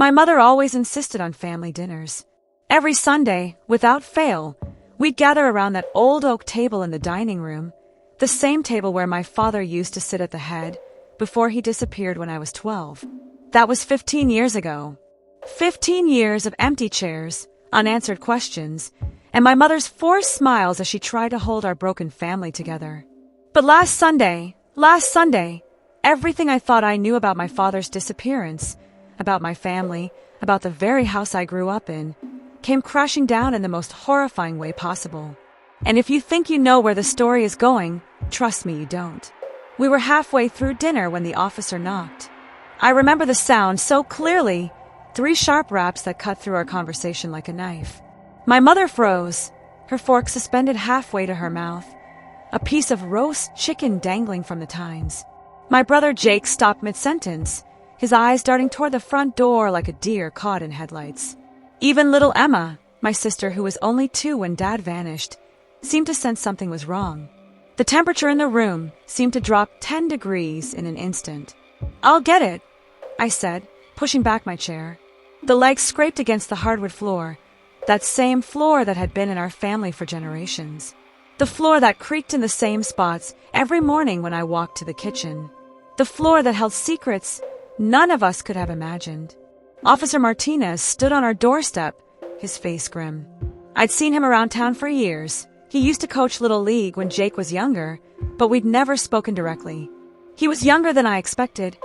My mother always insisted on family dinners. Every Sunday, without fail, we'd gather around that old oak table in the dining room, the same table where my father used to sit at the head before he disappeared when I was 12. That was 15 years ago. 15 years of empty chairs, unanswered questions, and my mother's forced smiles as she tried to hold our broken family together. But last Sunday, everything I thought I knew about my father's disappearance, about my family, about the very house I grew up in, came crashing down in the most horrifying way possible. And if you think you know where the story is going, trust me, you don't. We were halfway through dinner when the officer knocked. I remember the sound so clearly, 3 sharp raps that cut through our conversation like a knife. My mother froze, her fork suspended halfway to her mouth, a piece of roast chicken dangling from the tines. My brother Jake stopped mid-sentence, his eyes darting toward the front door like a deer caught in headlights. Even little Emma, my sister who was only 2 when Dad vanished, seemed to sense something was wrong. The temperature in the room seemed to drop 10 degrees in an instant. "I'll get it," I said, pushing back my chair. The legs scraped against the hardwood floor, that same floor that had been in our family for generations. The floor that creaked in the same spots every morning when I walked to the kitchen. The floor that held secrets none of us could have imagined. Officer Martinez stood on our doorstep, his face grim. I'd seen him around town for years. He used to coach Little League when Jake was younger, but we'd never spoken directly. He was younger than I expected,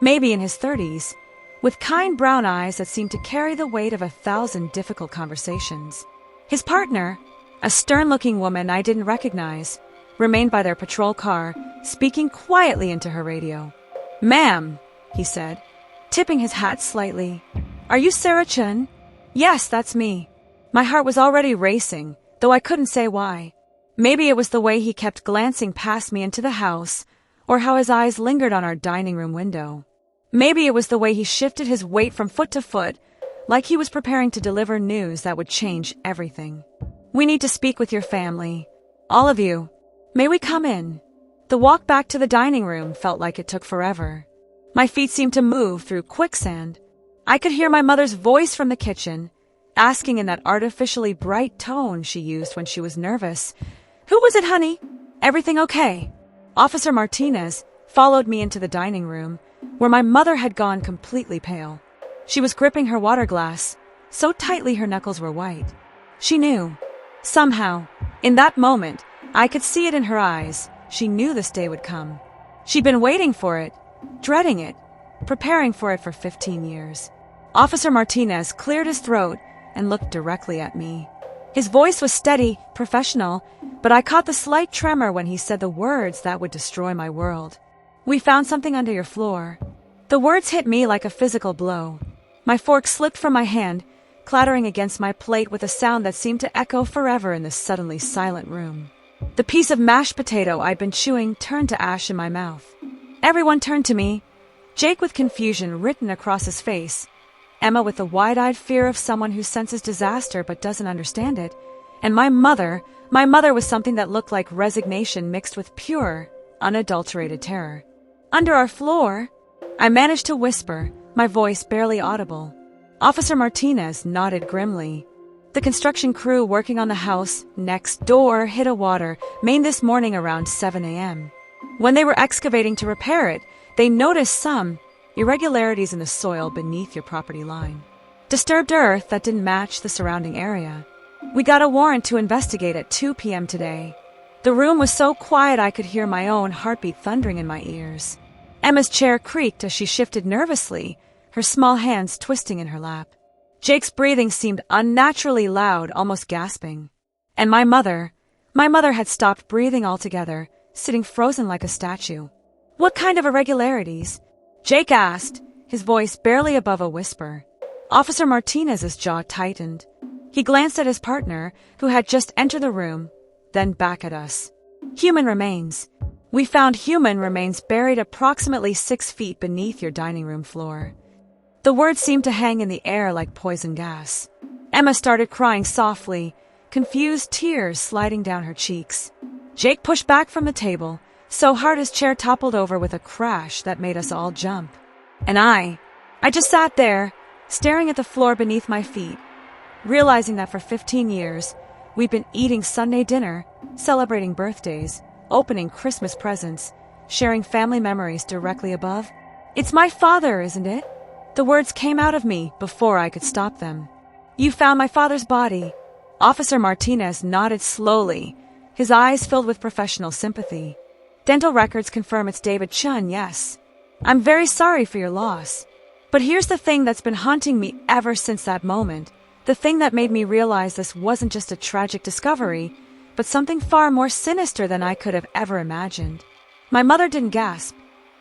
maybe in his 30s, with kind brown eyes that seemed to carry the weight of 1,000 difficult conversations. His partner, a stern-looking woman I didn't recognize, remained by their patrol car, speaking quietly into her radio. "Ma'am," he said, tipping his hat slightly. "Are you Sarah Chun?" "Yes, that's me." My heart was already racing, though I couldn't say why. Maybe it was the way he kept glancing past me into the house, or how his eyes lingered on our dining room window. Maybe it was the way he shifted his weight from foot to foot, like he was preparing to deliver news that would change everything. "We need to speak with your family. All of you. May we come in?" The walk back to the dining room felt like it took forever. My feet seemed to move through quicksand. I could hear my mother's voice from the kitchen, asking in that artificially bright tone she used when she was nervous, "Who was it, honey? Everything okay?" Officer Martinez followed me into the dining room, where my mother had gone completely pale. She was gripping her water glass, so tightly her knuckles were white. She knew. Somehow, in that moment, I could see it in her eyes. She knew this day would come. She'd been waiting for it, dreading it, preparing for it for 15 years. Officer Martinez cleared his throat and looked directly at me. His voice was steady, professional, but I caught the slight tremor when he said the words that would destroy my world. "We found something under your floor." The words hit me like a physical blow. My fork slipped from my hand, clattering against my plate with a sound that seemed to echo forever in this suddenly silent room. The piece of mashed potato I'd been chewing turned to ash in my mouth. Everyone turned to me, Jake with confusion written across his face, Emma with the wide-eyed fear of someone who senses disaster but doesn't understand it, and my mother with something that looked like resignation mixed with pure, unadulterated terror. "Under our floor," I managed to whisper, my voice barely audible. Officer Martinez nodded grimly. "The construction crew working on the house next door hit a water main this morning around 7 a.m. When they were excavating to repair it, they noticed some irregularities in the soil beneath your property line. Disturbed earth that didn't match the surrounding area. We got a warrant to investigate at 2 p.m. today. The room was so quiet I could hear my own heartbeat thundering in my ears. Emma's chair creaked as she shifted nervously, her small hands twisting in her lap. Jake's breathing seemed unnaturally loud, almost gasping. And my mother had stopped breathing altogether, sitting frozen like a statue. "What kind of irregularities?" Jake asked, his voice barely above a whisper. Officer Martinez's jaw tightened. He glanced at his partner, who had just entered the room, then back at us. "Human remains. We found human remains buried approximately 6 feet beneath your dining room floor." The words seemed to hang in the air like poison gas. Emma started crying softly, confused tears sliding down her cheeks. Jake pushed back from the table, so hard his chair toppled over with a crash that made us all jump. And I just sat there, staring at the floor beneath my feet, realizing that for 15 years, we've been eating Sunday dinner, celebrating birthdays, opening Christmas presents, sharing family memories directly above. It's my father, isn't it? The words came out of me before I could stop them. You found my father's body. Officer Martinez nodded slowly, his eyes filled with professional sympathy. Dental records confirm it's David Chun, yes. I'm very sorry for your loss. But here's the thing that's been haunting me ever since that moment. The thing that made me realize this wasn't just a tragic discovery, but something far more sinister than I could have ever imagined. My mother didn't gasp.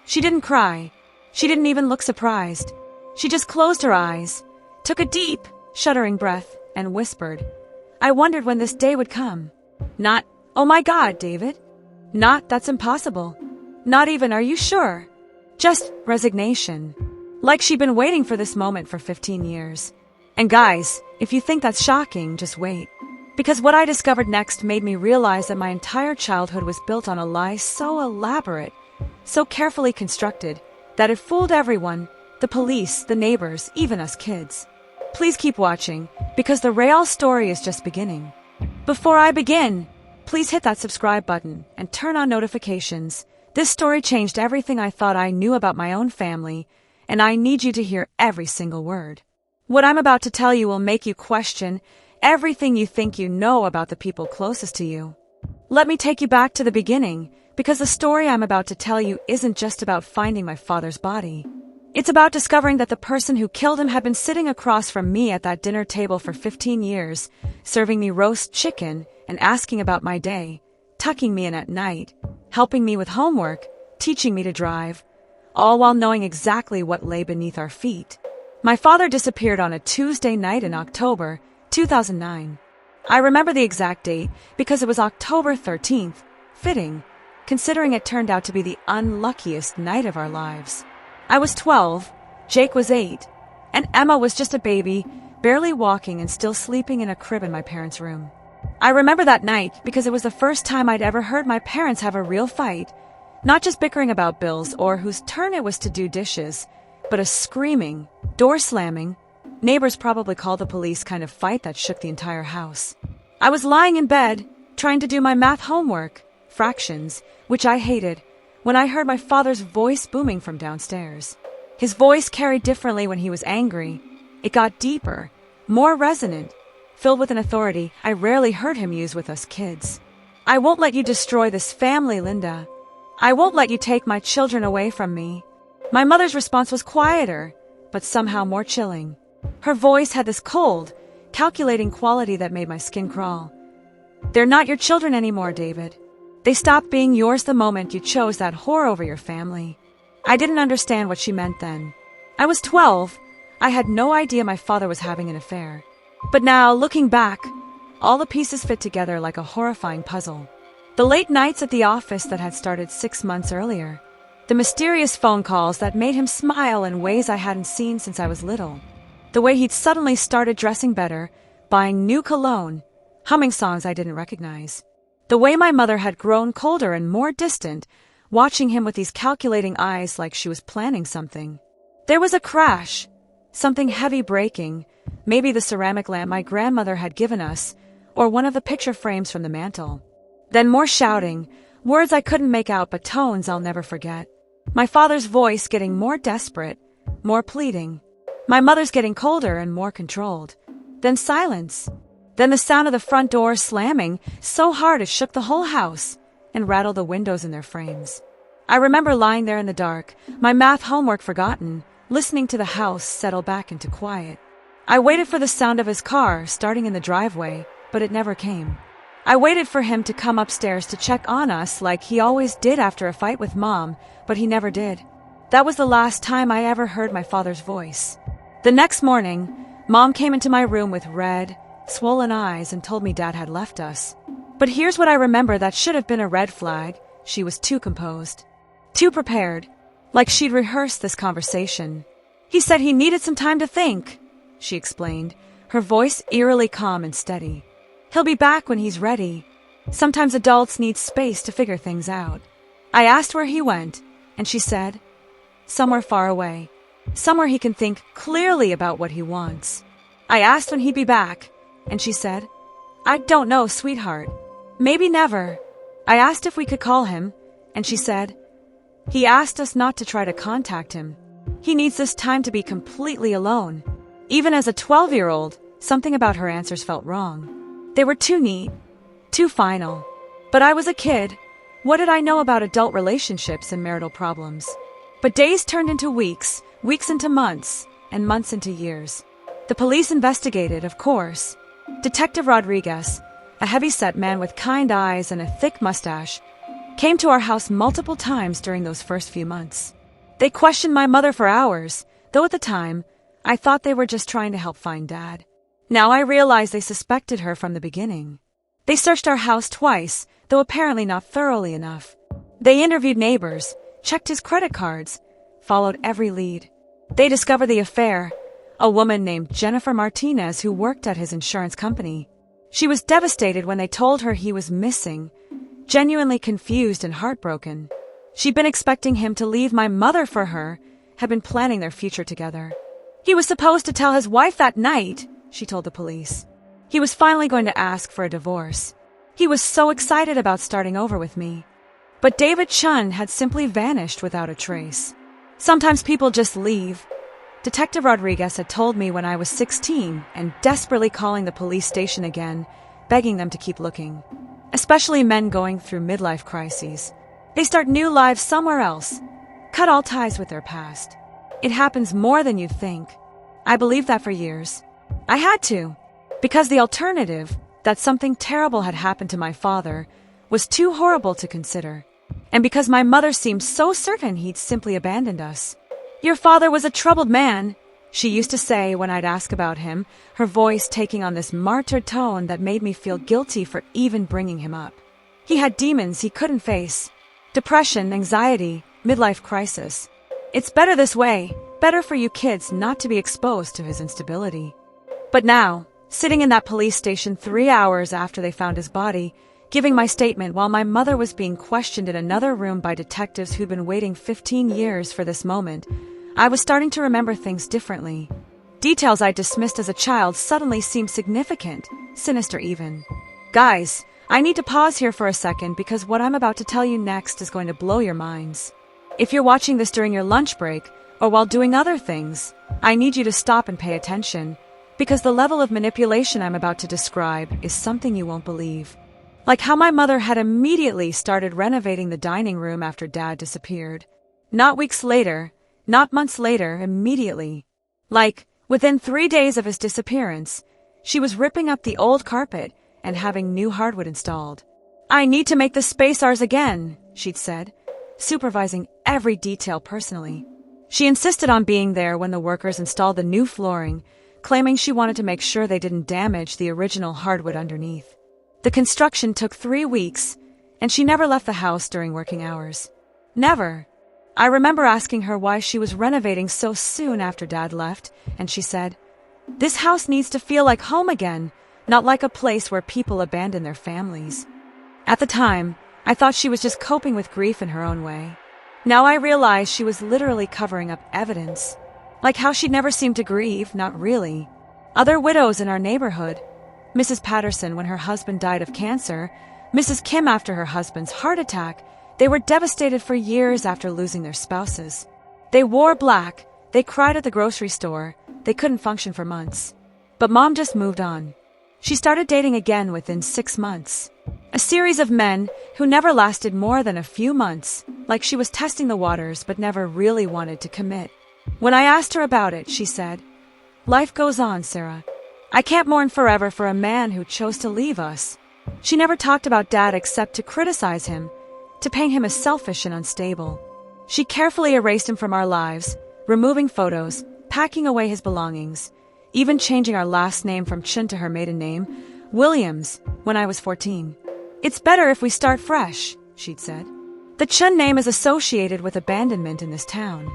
She didn't cry. She didn't even look surprised. She just closed her eyes, took a deep, shuddering breath, and whispered, I wondered when this day would come. Not, oh my God, David. Not, that's impossible. Not even, are you sure? Just resignation. Like she'd been waiting for this moment for 15 years. And guys, if you think that's shocking, just wait. Because what I discovered next made me realize that my entire childhood was built on a lie so elaborate, so carefully constructed, that it fooled everyone, the police, the neighbors, even us kids. Please keep watching, because the real story is just beginning. Before I begin, please hit that subscribe button and turn on notifications. This story changed everything I thought I knew about my own family, and I need you to hear every single word. What I'm about to tell you will make you question everything you think you know about the people closest to you. Let me take you back to the beginning, because the story I'm about to tell you isn't just about finding my father's body. It's about discovering that the person who killed him had been sitting across from me at that dinner table for 15 years, serving me roast chicken and asking about my day, tucking me in at night, helping me with homework, teaching me to drive, all while knowing exactly what lay beneath our feet. My father disappeared on a Tuesday night in October 2009. I remember the exact date because it was October 13th, fitting, considering it turned out to be the unluckiest night of our lives. I was 12, Jake was 8, and Emma was just a baby, barely walking and still sleeping in a crib in my parents' room. I remember that night because it was the first time I'd ever heard my parents have a real fight, not just bickering about bills or whose turn it was to do dishes, but a screaming, door slamming, neighbors probably called the police kind of fight that shook the entire house. I was lying in bed, trying to do my math homework, fractions, which I hated, when I heard my father's voice booming from downstairs. His voice carried differently when he was angry. It got deeper, more resonant, filled with an authority I rarely heard him use with us kids. I won't let you destroy this family, Linda. I won't let you take my children away from me. My mother's response was quieter, but somehow more chilling. Her voice had this cold, calculating quality that made my skin crawl. They're not your children anymore, David. They stopped being yours the moment you chose that whore over your family. I didn't understand what she meant then. I was 12. I had no idea my father was having an affair. But now, looking back, all the pieces fit together like a horrifying puzzle. The late nights at the office that had started 6 months earlier. The mysterious phone calls that made him smile in ways I hadn't seen since I was little. The way he'd suddenly started dressing better, buying new cologne, humming songs I didn't recognize. The way my mother had grown colder and more distant, watching him with these calculating eyes like she was planning something. There was a crash, something heavy breaking, maybe the ceramic lamp my grandmother had given us, or one of the picture frames from the mantel. Then more shouting, words I couldn't make out but tones I'll never forget. My father's voice getting more desperate, more pleading. My mother's getting colder and more controlled. Then silence. Then the sound of the front door slamming so hard it shook the whole house and rattled the windows in their frames. I remember lying there in the dark, my math homework forgotten, listening to the house settle back into quiet. I waited for the sound of his car starting in the driveway, but it never came. I waited for him to come upstairs to check on us like he always did after a fight with Mom, but he never did. That was the last time I ever heard my father's voice. The next morning, Mom came into my room with red, swollen eyes and told me Dad had left us. But here's what I remember that should have been a red flag. She was too composed, too prepared, like she'd rehearsed this conversation. He said he needed some time to think, she explained, her voice eerily calm and steady. He'll be back when he's ready. Sometimes adults need space to figure things out. I asked where he went, and she said, somewhere far away. somewhere he can think clearly about what he wants. I asked when he'd be back, and she said, "I don't know, sweetheart. Maybe never." I asked if we could call him, and she said, "He asked us not to try to contact him. He needs this time to be completely alone." Even as a 12-year-old, something about her answers felt wrong. They were too neat, too final. But I was a kid. What did I know about adult relationships and marital problems? But days turned into weeks, weeks into months, and months into years. The police investigated, of course. Detective Rodriguez, a heavy-set man with kind eyes and a thick mustache, came to our house multiple times during those first few months. They questioned my mother for hours, though at the time, I thought they were just trying to help find Dad. Now I realize they suspected her from the beginning. They searched our house twice, though apparently not thoroughly enough. They interviewed neighbors, checked his credit cards, followed every lead. They discovered the affair, a woman named Jennifer Martinez who worked at his insurance company. She was devastated when they told her he was missing, genuinely confused and heartbroken. She'd been expecting him to leave my mother for her, had been planning their future together. He was supposed to tell his wife that night, she told the police. He was finally going to ask for a divorce. He was so excited about starting over with me. But David Chun had simply vanished without a trace. Sometimes people just leave. Detective Rodriguez had told me when I was 16 and desperately calling the police station again, begging them to keep looking. Especially men going through midlife crises. They start new lives somewhere else, cut all ties with their past. It happens more than you think. I believed that for years. I had to, because the alternative, that something terrible had happened to my father, was too horrible to consider. And because my mother seemed so certain he'd simply abandoned us. "Your father was a troubled man," she used to say when I'd ask about him, her voice taking on this martyred tone that made me feel guilty for even bringing him up. He had demons he couldn't face. Depression, anxiety, midlife crisis. It's better this way, better for you kids not to be exposed to his instability. But now, sitting in that police station 3 hours after they found his body, giving my statement while my mother was being questioned in another room by detectives who'd been waiting 15 years for this moment, I was starting to remember things differently. Details I dismissed as a child suddenly seemed significant, sinister even. Guys, I need to pause here for a second because what I'm about to tell you next is going to blow your minds. If you're watching this during your lunch break or while doing other things, I need you to stop and pay attention, because the level of manipulation I'm about to describe is something you won't believe. Like how my mother had immediately started renovating the dining room after Dad disappeared. Not weeks later, not months later, immediately. Like, within 3 days of his disappearance, she was ripping up the old carpet and having new hardwood installed. "I need to make the space ours again," she'd said, supervising every detail personally. She insisted on being there when the workers installed the new flooring, claiming she wanted to make sure they didn't damage the original hardwood underneath. The construction took 3 weeks, and she never left the house during working hours. Never. I remember asking her why she was renovating so soon after Dad left, and she said, "This house needs to feel like home again, not like a place where people abandon their families." At the time, I thought she was just coping with grief in her own way. Now I realize she was literally covering up evidence. Like how she'd never seemed to grieve, not really. Other widows in our neighborhood, Mrs. Patterson when her husband died of cancer, Mrs. Kim after her husband's heart attack, they were devastated for years after losing their spouses. They wore black, they cried at the grocery store, they couldn't function for months. But Mom just moved on. She started dating again within 6 months. A series of men who never lasted more than a few months, like she was testing the waters but never really wanted to commit. When I asked her about it, she said, "Life goes on, Sarah. I can't mourn forever for a man who chose to leave us." She never talked about Dad except to criticize him, to paint him as selfish and unstable. She carefully erased him from our lives, removing photos, packing away his belongings, even changing our last name from Chun to her maiden name, Williams, when I was 14. "It's better if we start fresh," she'd said. The Chun name is associated with abandonment in this town.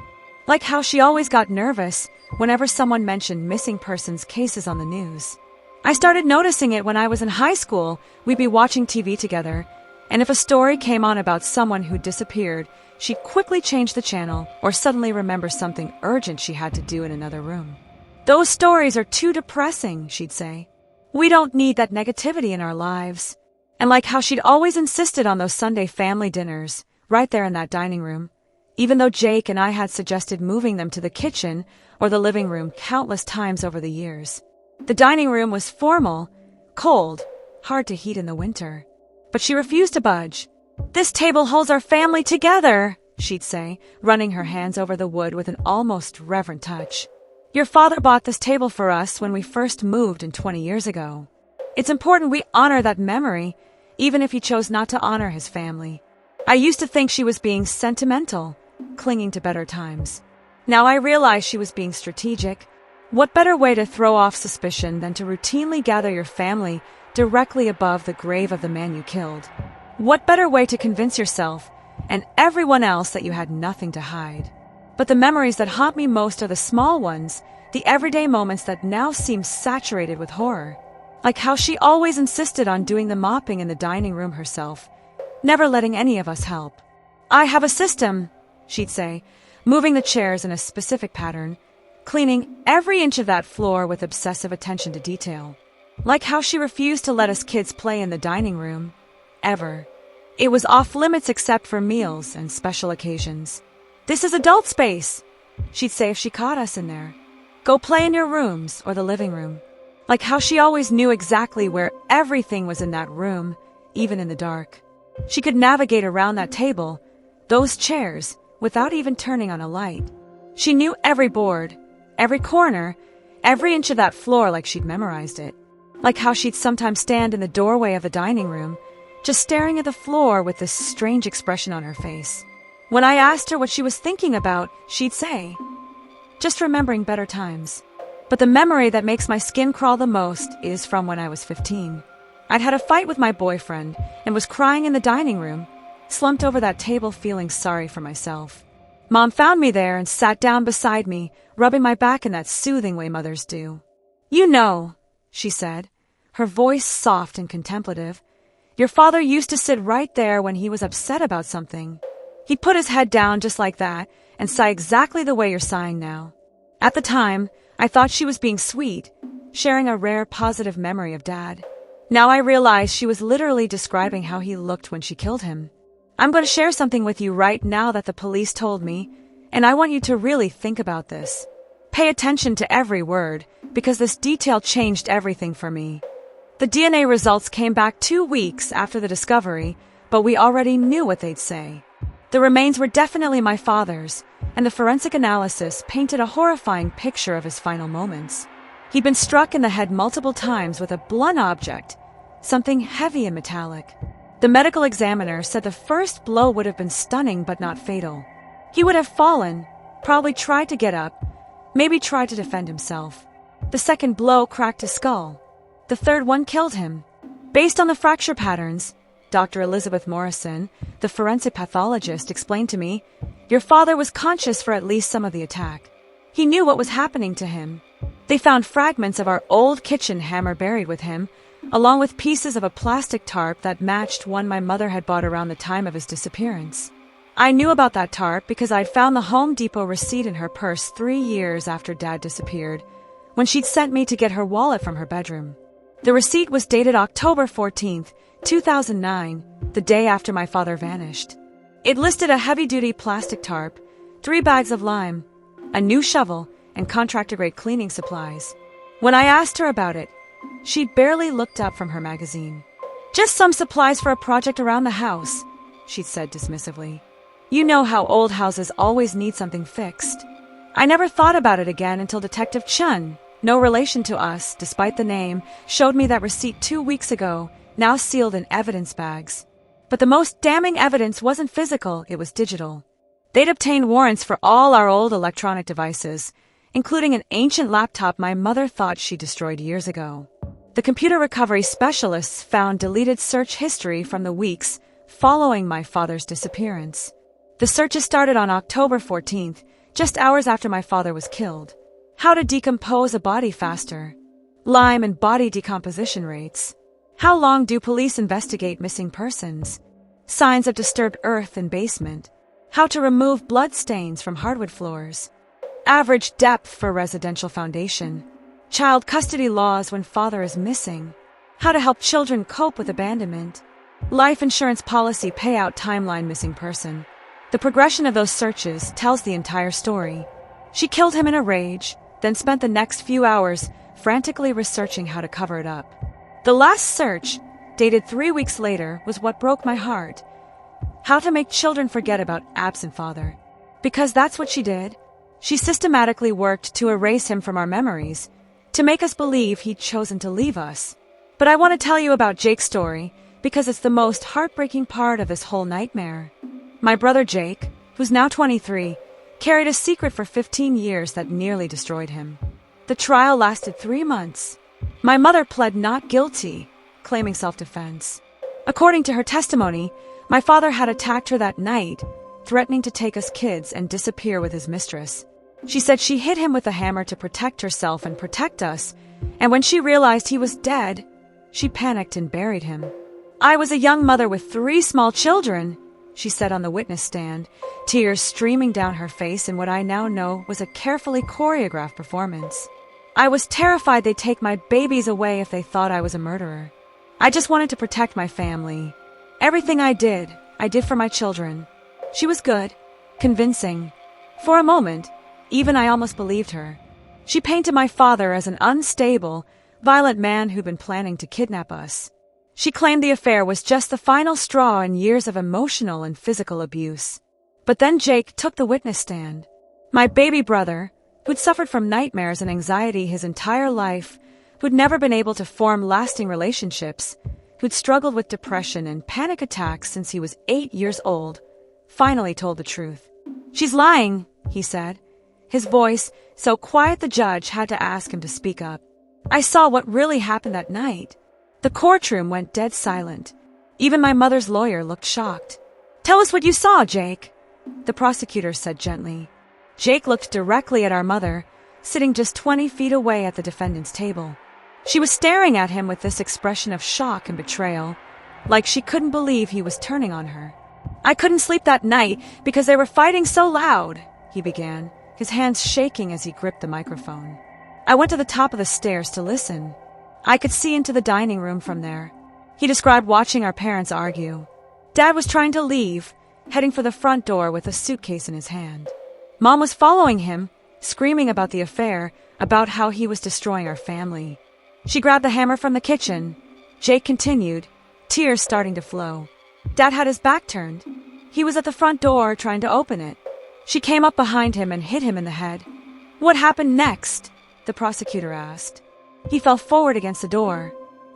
Like how she always got nervous whenever someone mentioned missing persons cases on the news. I started noticing it when I was in high school. We'd be watching TV together, And if a story came on about someone who disappeared, she'd quickly change the channel or suddenly remember something urgent she had to do in another room. "Those stories are too depressing," she'd say. "We don't need that negativity in our lives." And like how she'd always insisted on those Sunday family dinners, right there in that dining room, even though Jake and I had suggested moving them to the kitchen or the living room countless times over the years. The dining room was formal, cold, hard to heat in the winter. But she refused to budge. "This table holds our family together," she'd say, running her hands over the wood with an almost reverent touch. "Your father bought this table for us when we first moved in 20 years ago. It's important we honor that memory, even if he chose not to honor his family." I used to think she was being sentimental, clinging to better times. Now I realize she was being strategic. What better way to throw off suspicion than to routinely gather your family directly above the grave of the man you killed? What better way to convince yourself and everyone else that you had nothing to hide? But the memories that haunt me most are the small ones, the everyday moments that now seem saturated with horror. Like how she always insisted on doing the mopping in the dining room herself, never letting any of us help. "I have a system," she'd say, moving the chairs in a specific pattern, cleaning every inch of that floor with obsessive attention to detail. Like how she refused to let us kids play in the dining room, ever. It was off limits except for meals and special occasions. "This is adult space," she'd say if she caught us in there. "Go play in your rooms or the living room." Like how she always knew exactly where everything was in that room, even in the dark. She could navigate around that table, those chairs, without even turning on a light. She knew every board, every corner, every inch of that floor like she'd memorized it. Like how she'd sometimes stand in the doorway of the dining room, just staring at the floor with this strange expression on her face. When I asked her what she was thinking about, she'd say, "Just remembering better times." But the memory that makes my skin crawl the most is from when I was 15. I'd had a fight with my boyfriend and was crying in the dining room, slumped over that table feeling sorry for myself. Mom found me there and sat down beside me, rubbing my back in that soothing way mothers do. "You know," she said, her voice soft and contemplative, "your father used to sit right there when he was upset about something. He'd put his head down just like that and sigh exactly the way you're sighing now." At the time, I thought she was being sweet, sharing a rare positive memory of Dad. Now I realize she was literally describing how he looked when she killed him. I'm going to share something with you right now that the police told me, and I want you to really think about this. Pay attention to every word, because this detail changed everything for me. The DNA results came back 2 weeks after the discovery, but we already knew what they'd say. The remains were definitely my father's, and the forensic analysis painted a horrifying picture of his final moments. He'd been struck in the head multiple times with a blunt object, something heavy and metallic. The medical examiner said the first blow would have been stunning but not fatal. He would have fallen, probably tried to get up, maybe tried to defend himself. The second blow cracked his skull. The third one killed him. Based on the fracture patterns, Dr. Elizabeth Morrison, the forensic pathologist, explained to me, your father was conscious for at least some of the attack. He knew what was happening to him. They found fragments of our old kitchen hammer buried with him, along with pieces of a plastic tarp that matched one my mother had bought around the time of his disappearance. I knew about that tarp because I'd found the Home Depot receipt in her purse 3 years after Dad disappeared, when she'd sent me to get her wallet from her bedroom. The receipt was dated October 14th, 2009, the day after my father vanished. It listed a heavy-duty plastic tarp, 3 bags of lime, a new shovel, and contractor-grade cleaning supplies. When I asked her about it, she barely looked up from her magazine. "Just some supplies for a project around the house," she'd said dismissively. You know how old houses always need something fixed. I never thought about it again until Detective Chun, no relation to us, despite the name, showed me that receipt 2 weeks ago, now sealed in evidence bags. But the most damning evidence wasn't physical, it was digital. They'd obtained warrants for all our old electronic devices, including an ancient laptop my mother thought she destroyed years ago. The computer recovery specialists found deleted search history from the weeks following my father's disappearance. The searches started on October 14th, just hours after my father was killed. How to decompose a body faster. Lime and body decomposition rates. How long do police investigate missing persons? signs of disturbed earth and basement, how to remove blood stains from hardwood floors, average depth for residential foundation, child custody laws when father is missing, how to help children cope with abandonment, life insurance policy payout timeline missing person. The progression of those searches tells the entire story. She killed him in a rage, then spent the next few hours frantically researching how to cover it up. The last search, dated 3 weeks later, was what broke my heart. How to make children forget about absent father. Because that's what she did. She systematically worked to erase him from our memories, to make us believe he'd chosen to leave us. But I want to tell you about Jake's story, because it's the most heartbreaking part of this whole nightmare. My brother Jake, who's now 23, carried a secret for 15 years that nearly destroyed him. The trial lasted 3 months. My mother pled not guilty, claiming self-defense. According to her testimony, my father had attacked her that night, threatening to take us kids and disappear with his mistress. She said she hit him with a hammer to protect herself and protect us, and when she realized he was dead, she panicked and buried him. I was a young mother with 3 small children, she said on the witness stand, tears streaming down her face in what I now know was a carefully choreographed performance. I was terrified they'd take my babies away if they thought I was a murderer. I just wanted to protect my family. Everything I did for my children. She was good, convincing. For a moment, even I almost believed her. She painted my father as an unstable, violent man who'd been planning to kidnap us. She claimed the affair was just the final straw in years of emotional and physical abuse. But then Jake took the witness stand. My baby brother, who'd suffered from nightmares and anxiety his entire life, who'd never been able to form lasting relationships, who'd struggled with depression and panic attacks since he was 8 years old, finally told the truth. She's lying, he said. His voice, so quiet the judge had to ask him to speak up. I saw what really happened that night. The courtroom went dead silent. Even my mother's lawyer looked shocked. Tell us what you saw, Jake, the prosecutor said gently. Jake looked directly at our mother, sitting just 20 feet away at the defendant's table. She was staring at him with this expression of shock and betrayal, like she couldn't believe he was turning on her. I couldn't sleep that night because they were fighting so loud, he began, his hands shaking as he gripped the microphone. I went to the top of the stairs to listen. I could see into the dining room from there. He described watching our parents argue. Dad was trying to leave, heading for the front door with a suitcase in his hand. Mom was following him, screaming about the affair, about how he was destroying our family. She grabbed the hammer from the kitchen. Jake continued, tears starting to flow. Dad had his back turned. He was at the front door trying to open it. She came up behind him and hit him in the head. What happened next? The prosecutor asked. He fell forward against the door.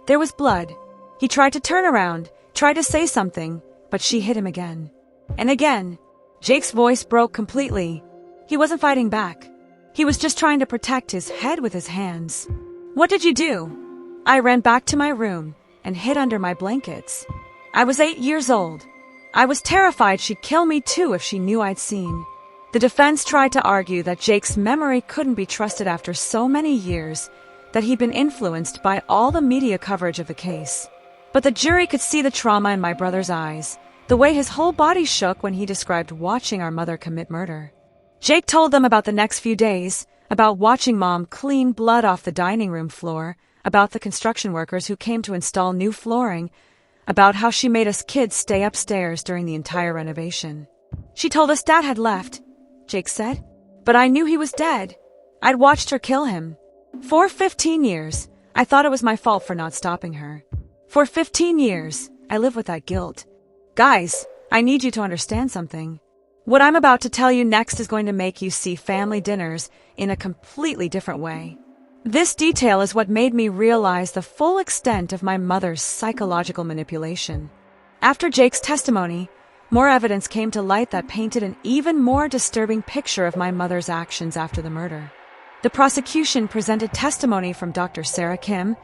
There was blood. He tried to turn around, tried to say something, but she hit him again. And again. Jake's voice broke completely. He wasn't fighting back. He was just trying to protect his head with his hands. What did you do? I ran back to my room and hid under my blankets. I was 8 years old. I was terrified she'd kill me too if she knew I'd seen. The defense tried to argue that Jake's memory couldn't be trusted after so many years, that he'd been influenced by all the media coverage of the case. But the jury could see the trauma in my brother's eyes, the way his whole body shook when he described watching our mother commit murder. Jake told them about the next few days, about watching Mom clean blood off the dining room floor, about the construction workers who came to install new flooring, about how she made us kids stay upstairs during the entire renovation. She told us Dad had left, Jake said, but I knew he was dead. I'd watched her kill him. For 15 years, I thought it was my fault for not stopping her. For 15 years, I lived with that guilt. Guys, I need you to understand something. What I'm about to tell you next is going to make you see family dinners in a completely different way. This detail is what made me realize the full extent of my mother's psychological manipulation. After Jake's testimony, more evidence came to light that painted an even more disturbing picture of my mother's actions after the murder. The prosecution presented testimony from Dr. Sarah Kim,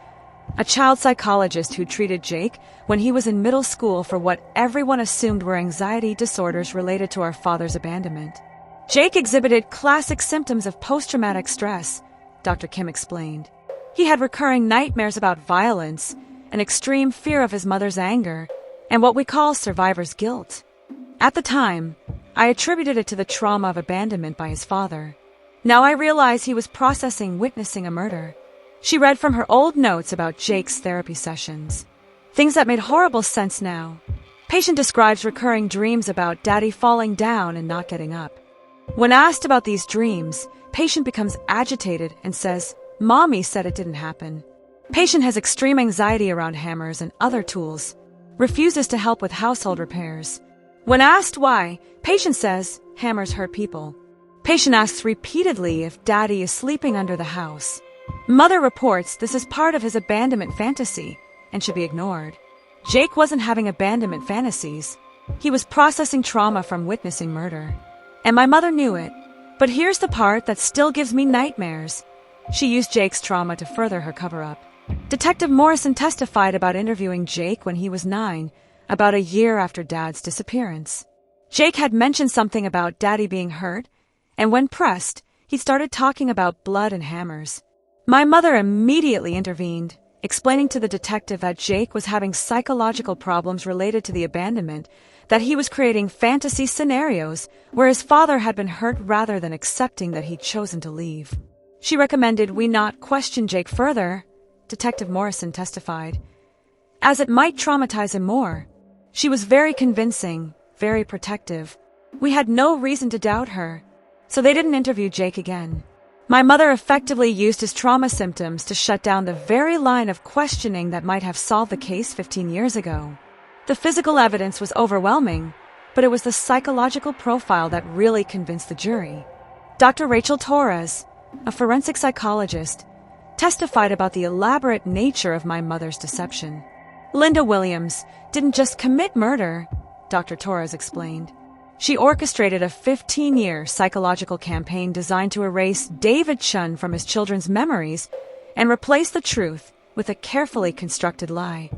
a child psychologist who treated Jake when he was in middle school for what everyone assumed were anxiety disorders related to our father's abandonment. Jake exhibited classic symptoms of post-traumatic stress, Dr. Kim explained. He had recurring nightmares about violence, an extreme fear of his mother's anger, and what we call survivor's guilt. At the time, I attributed it to the trauma of abandonment by his father. Now I realize he was processing witnessing a murder. She read from her old notes about Jake's therapy sessions. Things that made horrible sense now. Patient describes recurring dreams about Daddy falling down and not getting up. When asked about these dreams, patient becomes agitated and says, "Mommy said it didn't happen." Patient has extreme anxiety around hammers and other tools. Refuses to help with household repairs. When asked why, patient says, "Hammers hurt people." Patient asks repeatedly if Daddy is sleeping under the house. Mother reports this is part of his abandonment fantasy and should be ignored. Jake wasn't having abandonment fantasies. He was processing trauma from witnessing murder. And my mother knew it. But here's the part that still gives me nightmares. She used Jake's trauma to further her cover-up. Detective Morrison testified about interviewing Jake when he was 9, about a year after Dad's disappearance. Jake had mentioned something about Daddy being hurt, and when pressed, he started talking about blood and hammers. My mother immediately intervened, explaining to the detective that Jake was having psychological problems related to the abandonment, that he was creating fantasy scenarios where his father had been hurt rather than accepting that he'd chosen to leave. She recommended we not question Jake further, Detective Morrison testified, as it might traumatize him more. She was very convincing, very protective. We had no reason to doubt her, so they didn't interview Jake again. My mother effectively used his trauma symptoms to shut down the very line of questioning that might have solved the case 15 years ago. The physical evidence was overwhelming, but it was the psychological profile that really convinced the jury. Dr. Rachel Torres, a forensic psychologist, testified about the elaborate nature of my mother's deception. Linda Williams didn't just commit murder, Dr. Torres explained. She orchestrated a 15-year psychological campaign designed to erase David Chun from his children's memories and replace the truth with a carefully constructed lie.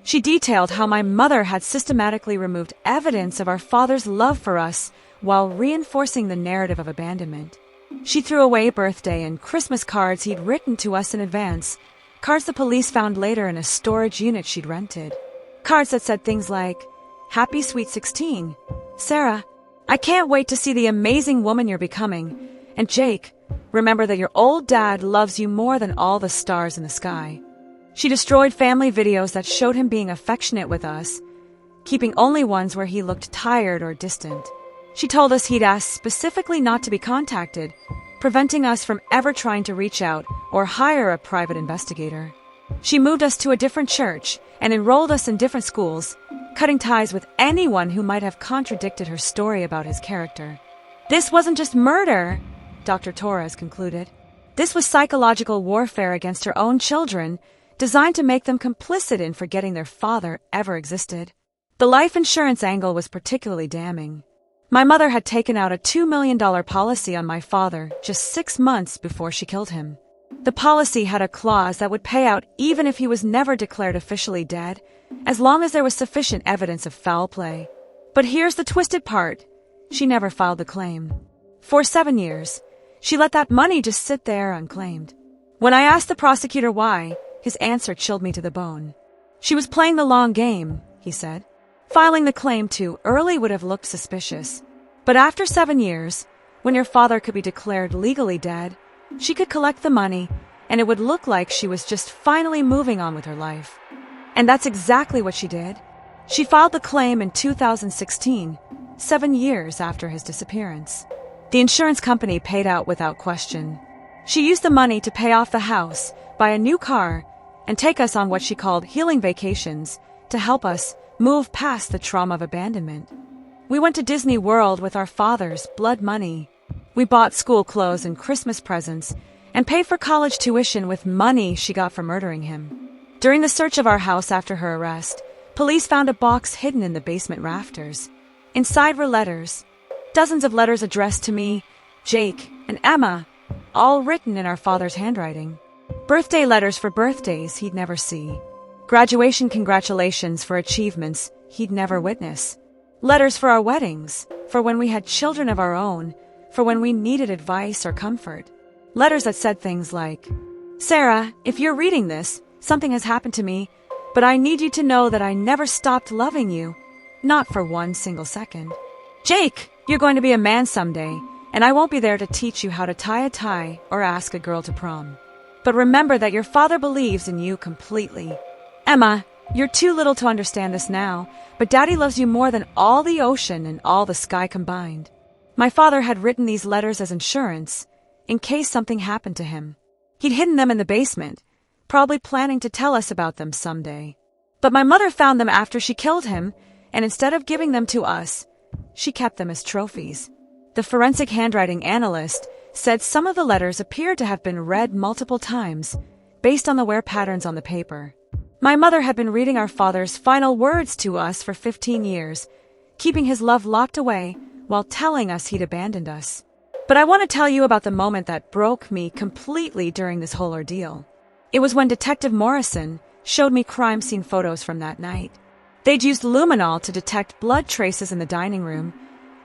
She detailed how my mother had systematically removed evidence of our father's love for us while reinforcing the narrative of abandonment. She threw away birthday and Christmas cards he'd written to us in advance, cards the police found later in a storage unit she'd rented. Cards that said things like, "Happy Sweet 16, Sarah, I can't wait to see the amazing woman you're becoming. And Jake, remember that your old dad loves you more than all the stars in the sky." She destroyed family videos that showed him being affectionate with us, keeping only ones where he looked tired or distant. She told us he'd asked specifically not to be contacted, preventing us from ever trying to reach out or hire a private investigator. She moved us to a different church and enrolled us in different schools, cutting ties with anyone who might have contradicted her story about his character. This wasn't just murder, Dr. Torres concluded. This was psychological warfare against her own children, designed to make them complicit in forgetting their father ever existed. The life insurance angle was particularly damning. My mother had taken out a $2 million policy on my father just 6 months before she killed him. The policy had a clause that would pay out even if he was never declared officially dead, as long as there was sufficient evidence of foul play. But here's the twisted part. She never filed the claim. For 7 years, she let that money just sit there unclaimed. When I asked the prosecutor why, his answer chilled me to the bone. She was playing the long game, he said. Filing the claim too early would have looked suspicious. But after 7 years, when your father could be declared legally dead, she could collect the money, and it would look like she was just finally moving on with her life. And that's exactly what she did. She filed the claim in 2016, 7 years after his disappearance. The insurance company paid out without question. She used the money to pay off the house, buy a new car, and take us on what she called healing vacations to help us move past the trauma of abandonment. We went to Disney World with our father's blood money. We bought school clothes and Christmas presents and paid for college tuition with money she got from murdering him. During the search of our house after her arrest, police found a box hidden in the basement rafters. Inside were letters, dozens of letters addressed to me, Jake, and Emma, all written in our father's handwriting. Birthday letters for birthdays he'd never see. Graduation congratulations for achievements he'd never witness. Letters for our weddings, for when we had children of our own, for when we needed advice or comfort. Letters that said things like, "Sarah, if you're reading this, something has happened to me. but I need you to know that I never stopped loving you, not for one single second. Jake, you're going to be a man someday, and I won't be there to teach you how to tie a tie or ask a girl to prom. But remember that your father believes in you completely. Emma, you're too little to understand this now, but Daddy loves you more than all the ocean and all the sky combined. My father had written these letters as insurance, in case something happened to him. He'd hidden them in the basement, probably planning to tell us about them someday. But my mother found them after she killed him, and instead of giving them to us, she kept them as trophies. The forensic handwriting analyst said some of the letters appeared to have been read multiple times, based on the wear patterns on the paper. My mother had been reading our father's final words to us for 15 years, keeping his love locked away while telling us he'd abandoned us. But I want to tell you about the moment that broke me completely during this whole ordeal. It was when Detective Morrison showed me crime scene photos from that night. They'd used luminol to detect blood traces in the dining room,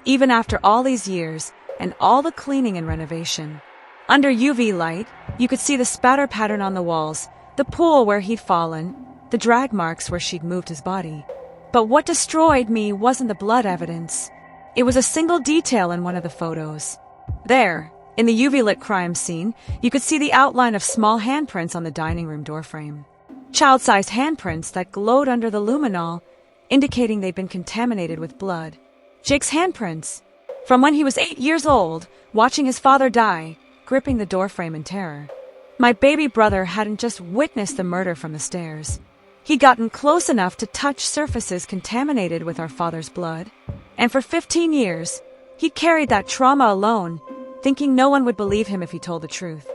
even after all these years and all the cleaning and renovation. Under UV light, you could see the spatter pattern on the walls, the pool where he'd fallen, the drag marks where she'd moved his body. But what destroyed me wasn't the blood evidence. It was a single detail in one of the photos. There, in the UV-lit crime scene, you could see the outline of small handprints on the dining room doorframe. Child-sized handprints that glowed under the luminol, indicating they'd been contaminated with blood. Jake's handprints, from when he was 8 years old, watching his father die, gripping the doorframe in terror. My baby brother hadn't just witnessed the murder from the stairs. He'd gotten close enough to touch surfaces contaminated with our father's blood. And for 15 years, he'd carried that trauma alone, thinking no one would believe him if he told the truth.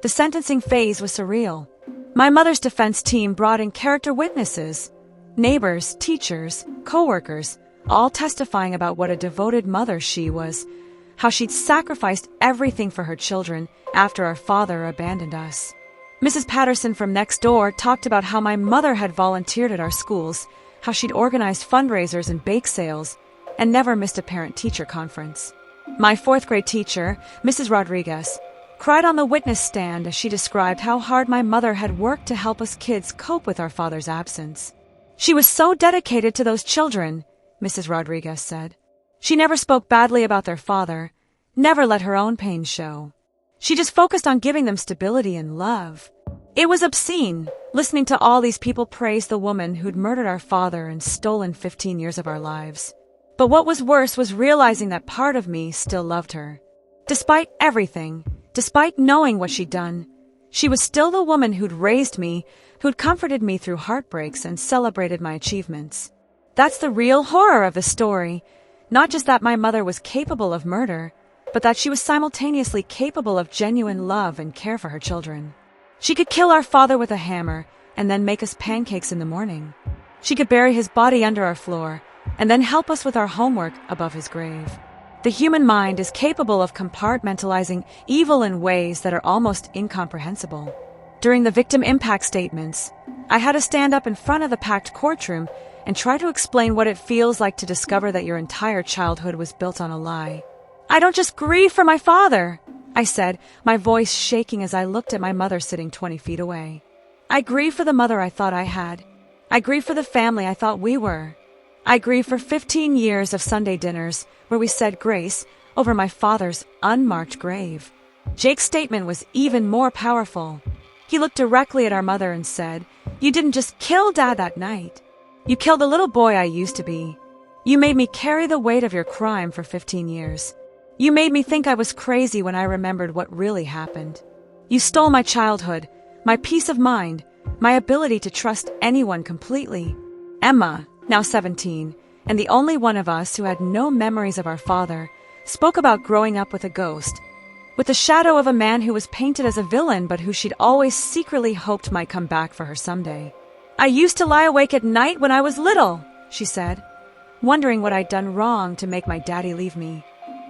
The sentencing phase was surreal. My mother's defense team brought in character witnesses, neighbors, teachers, co-workers, all testifying about what a devoted mother she was, how she'd sacrificed everything for her children after our father abandoned us. Mrs. Patterson from next door talked about how my mother had volunteered at our schools, how she'd organized fundraisers and bake sales, and never missed a parent-teacher conference. My fourth-grade teacher, Mrs. Rodriguez, cried on the witness stand as she described how hard my mother had worked to help us kids cope with our father's absence. She was so dedicated to those children, Mrs. Rodriguez said. She never spoke badly about their father, never let her own pain show. She just focused on giving them stability and love. It was obscene, listening to all these people praise the woman who'd murdered our father and stolen 15 years of our lives. But what was worse was realizing that part of me still loved her. Despite everything, despite knowing what she'd done, she was still the woman who'd raised me, who'd comforted me through heartbreaks and celebrated my achievements. That's the real horror of the story. Not just that my mother was capable of murder, but that she was simultaneously capable of genuine love and care for her children. She could kill our father with a hammer and then make us pancakes in the morning. She could bury his body under our floor and then help us with our homework above his grave. The human mind is capable of compartmentalizing evil in ways that are almost incomprehensible. During the victim impact statements, I had to stand up in front of the packed courtroom and try to explain what it feels like to discover that your entire childhood was built on a lie. I don't just grieve for my father, I said, my voice shaking as I looked at my mother sitting 20 feet away. I grieve for the mother I thought I had. I grieve for the family I thought we were. I grieve for 15 years of Sunday dinners where we said grace over my father's unmarked grave. Jake's statement was even more powerful. He looked directly at our mother and said, "You didn't just kill Dad that night. You killed the little boy I used to be. You made me carry the weight of your crime for 15 years. You made me think I was crazy when I remembered what really happened. You stole my childhood, my peace of mind, my ability to trust anyone completely." Emma, now 17, and the only one of us who had no memories of our father, spoke about growing up with a ghost, with the shadow of a man who was painted as a villain but who she'd always secretly hoped might come back for her someday. "I used to lie awake at night when I was little," she said, wondering what I'd done wrong to make my daddy leave me.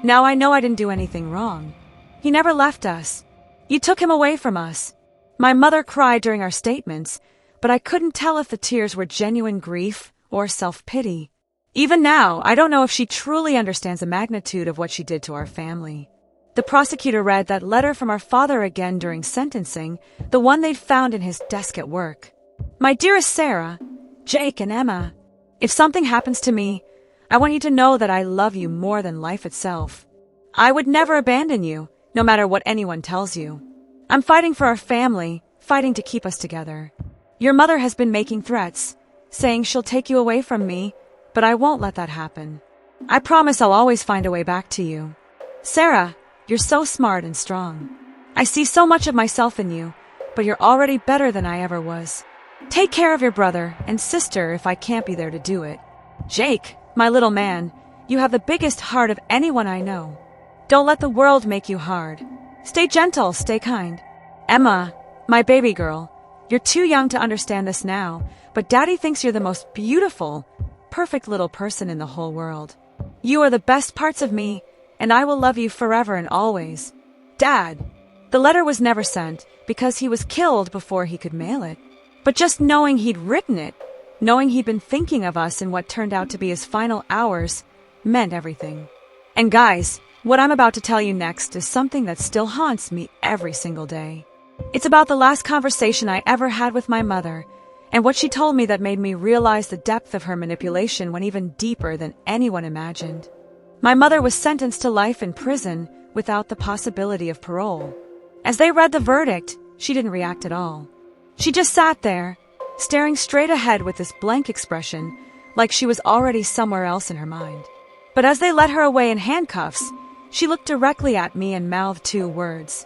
Now I know I didn't do anything wrong. He never left us. You took him away from us. My mother cried during our statements, but I couldn't tell if the tears were genuine grief or self-pity. Even now, I don't know if she truly understands the magnitude of what she did to our family. The prosecutor read that letter from our father again during sentencing, the one they'd found in his desk at work. "My dearest Sarah, Jake and Emma, if something happens to me, I want you to know that I love you more than life itself. I would never abandon you, no matter what anyone tells you. I'm fighting for our family, fighting to keep us together. Your mother has been making threats, saying she'll take you away from me, but I won't let that happen. I promise I'll always find a way back to you. Sarah, you're so smart and strong. I see so much of myself in you, but you're already better than I ever was. Take care of your brother and sister if I can't be there to do it. Jake, my little man, you have the biggest heart of anyone I know. Don't let the world make you hard. Stay gentle, stay kind. Emma, my baby girl, you're too young to understand this now, but Daddy thinks you're the most beautiful, perfect little person in the whole world. You are the best parts of me, and I will love you forever and always. Dad, the letter was never sent because he was killed before he could mail it. But just knowing he'd written it, knowing he'd been thinking of us in what turned out to be his final hours, meant everything. And guys, what I'm about to tell you next is something that still haunts me every single day. It's about the last conversation I ever had with my mother, and what she told me that made me realize the depth of her manipulation went even deeper than anyone imagined. My mother was sentenced to life in prison without the possibility of parole. As they read the verdict, she didn't react at all. She just sat there, staring straight ahead with this blank expression, like she was already somewhere else in her mind. But as they led her away in handcuffs, she looked directly at me and mouthed 2 words.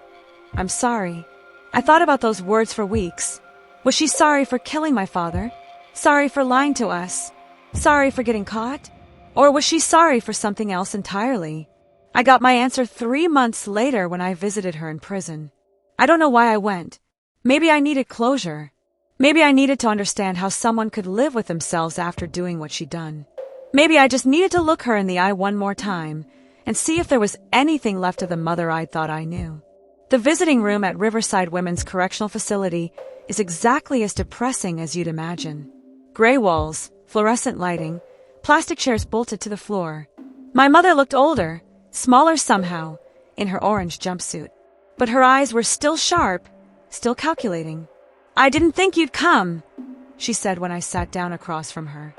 I'm sorry. I thought about those words for weeks. Was she sorry for killing my father? Sorry for lying to us? Sorry for getting caught? Or was she sorry for something else entirely? I got my answer 3 months later when I visited her in prison. I don't know why I went. Maybe I needed closure. Maybe I needed to understand how someone could live with themselves after doing what she'd done. Maybe I just needed to look her in the eye one more time and see if there was anything left of the mother I thought I knew. The visiting room at Riverside Women's Correctional Facility is exactly as depressing as you'd imagine. Gray walls, fluorescent lighting, plastic chairs bolted to the floor. My mother looked older, smaller somehow, in her orange jumpsuit. But her eyes were still sharp, still calculating. I didn't think you'd come, she said when I sat down across from her.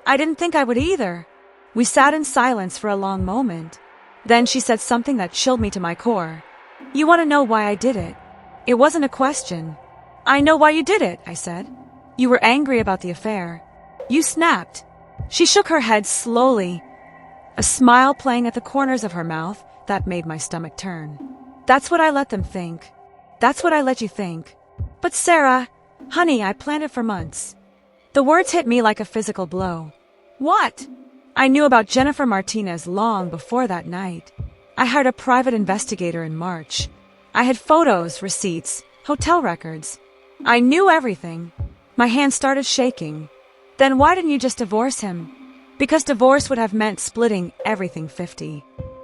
I didn't think I would either. We sat in silence for a long moment. Then she said something that chilled me to my core. You want to know why I did it? It wasn't a question. I know why you did it, I said. You were angry about the affair. You snapped. She shook her head slowly, a smile playing at the corners of her mouth that made my stomach turn. That's what I let them think. That's what I let you think. But Sarah, honey, I planned it for months. The words hit me like a physical blow. What? I knew about Jennifer Martinez long before that night. I hired a private investigator in March. I had photos, receipts, hotel records. I knew everything. My hands started shaking. Then why didn't you just divorce him? Because divorce would have meant splitting everything 50.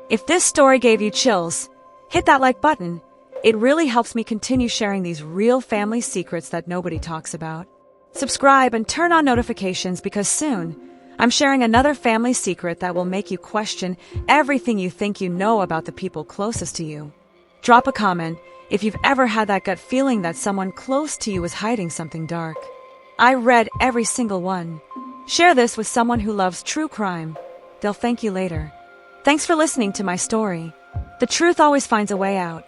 If this story gave you chills, hit that like button. It really helps me continue sharing these real family secrets that nobody talks about. Subscribe and turn on notifications because soon I'm sharing another family secret that will make you question everything you think you know about the people closest to you. Drop a comment if you've ever had that gut feeling that someone close to you is hiding something dark. I read every single one. Share this with someone who loves true crime. They'll thank you later. Thanks for listening to my story. The truth always finds a way out.